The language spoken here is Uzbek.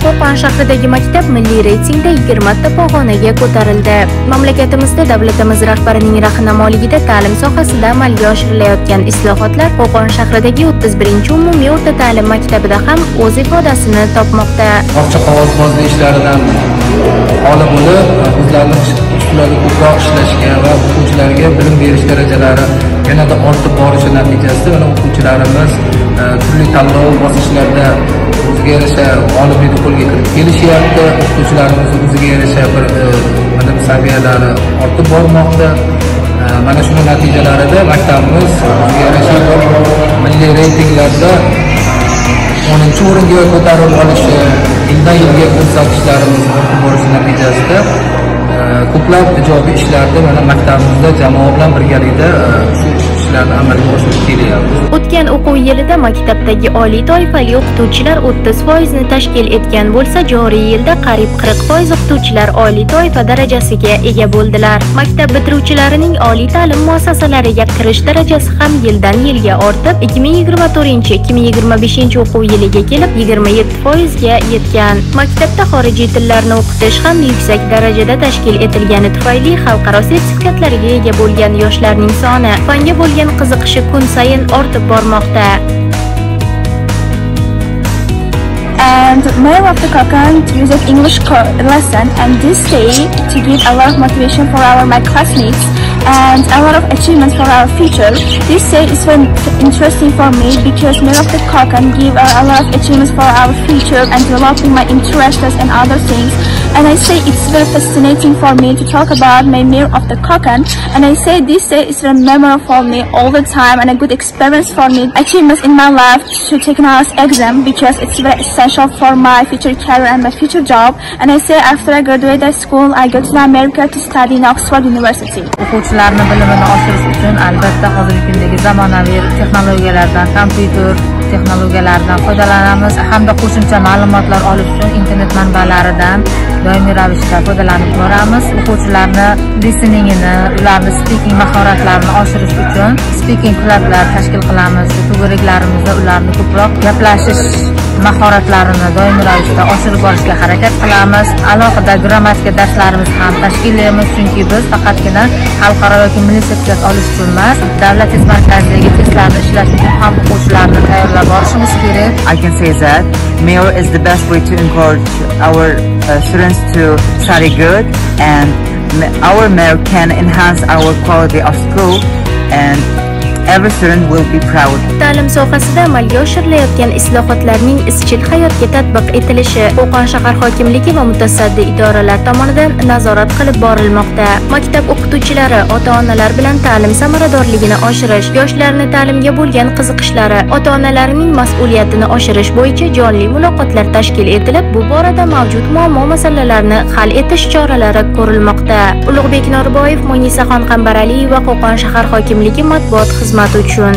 Qo'qon shahridagi maktab milliy reytingda 20 ta pog'onaga ko'tarildi. Mamlakatimizda davlatimiz rahbarining rahnamoligida ta'lim sohasida amalga oshirilayotgan islohotlar Qo'qon shahridagi 31-umumiy o'rta ta'lim maktabida ham o'z ifodasini topmoqda. Orqa qog'ozbozlik ishlaridan xoli bo'lib, o'zlarining ustilarida ko'proq ishlashga va o'quvchilarga bilim berish darajalari yanada ortib borishi natijasida mana o'quvchilarimiz turli tanlov bosqichlarida o'ziga yarasha g'oliblikni qo'lga kiritib kelishyapti. O'quvchilarimiz o'ziga yarasha bir bilim saviyalari ortib bormoqda. Mana shu natijalarida maktabimiz o'ziga yarasha milliy reytinglarda 10-o'ringa ko'tarib olishi, yildan-yilga ko'rsatkichlarimiz ortib borishi natijasida ko'plab ijobiy ishlarda mana maktabimizda jamoa bilan birgalikda shu ishlarni amalga oshirib kelyapmiz. O'tgan o'quv yilida maktabdagi oliy toifali o'qituvchilar 30% ni tashkil etgan bo'lsa, joriy yilda qariyb 40% o'qituvchilar oliy toifa darajasiga ega bo'ldilar. Maktab bitiruvchilarining oliy ta'lim muassasalariga kirish darajasi ham yildan-yilga ortib, 2024-2025 o'quv yiliga kelib 27% ga yetgan. Maktabda xorijiy tillarni o'qitish ham yuksak darajada tashkil etilgani tufayli xalqaro sertifikatlarga ega bo'lgan yoshlarning soni, fanga bo'lgan qiziqishi kun sayin ortib bormoqda. And Mayor of the Qo'qon uses English lesson, and this day to give a lot of motivation for my classmates and a lot of achievements for our future. This day is very interesting for me because Mayor of the Qo'qon give a lot of achievements for our future and developing my interests and other things. And I say it's very fascinating for me to talk about my Mayor of the Qo'qon. And I say this day is very memorable for me all the time and a good experience for me. Achievements in my life to take an exam because it's very essential for my future career and my future job. And I say after I graduate high school, I go to America to study in Oxford University. O'quvchilarning bilimini oshirish uchun albatta hozirgi kundagi zamonaviy texnologiyalardan, kompyuter texnologiyalaridan foydalanamiz hamda qo'shimcha ma'lumotlar olish uchun internet manbalaridan doimiy ravishda foydalanib boramiz. O'quvchilarni listeningini, ularning speaking mahoratlarini oshirish uchun speaking klublar tashkil qilamiz. To'g'riklarimizda ularni ko'proq gaplashish mahoratlarini doimiy ravishda oshirib borishga harakat qilamiz. Alohida grammatika darslarimiz ham tashkillaymiz, chunki biz faqatgina xalqaro yoki milliy sertifikat olish uchun emas, davlat test markazidagi testlarni ishlash uchun ham o'quvchilarni tayyorlab borishimiz kerak. I can say that Mayor is the best way to encourage our students to study good, and our Mayor can enhance our quality of school, and every student will be proud. Ta'lim sohasida amalga oshirilayotgan islohotlarning izchil hayotga tatbiq etilishi Qo'qon shahar hokimligi va mutasaddi idoralar tomonidan nazorat qilib borilmoqda. Maktab o'qituvchilari ota-onalar bilan ta'lim samaradorligini oshirish, yoshlarni ta'limga bo'lgan qiziqishlari, ota-onalarining mas'uliyatini oshirish bo'yicha jonli muloqotlar tashkil etilib, bu borada mavjud muammo masalalarni hal etish choralari ko'rilmoqda. Ulug'bek Norboyev, Mo'nisaxon Qambaraliyeva, Qo'qon shahar hokimligi matbuot xizmati uchun.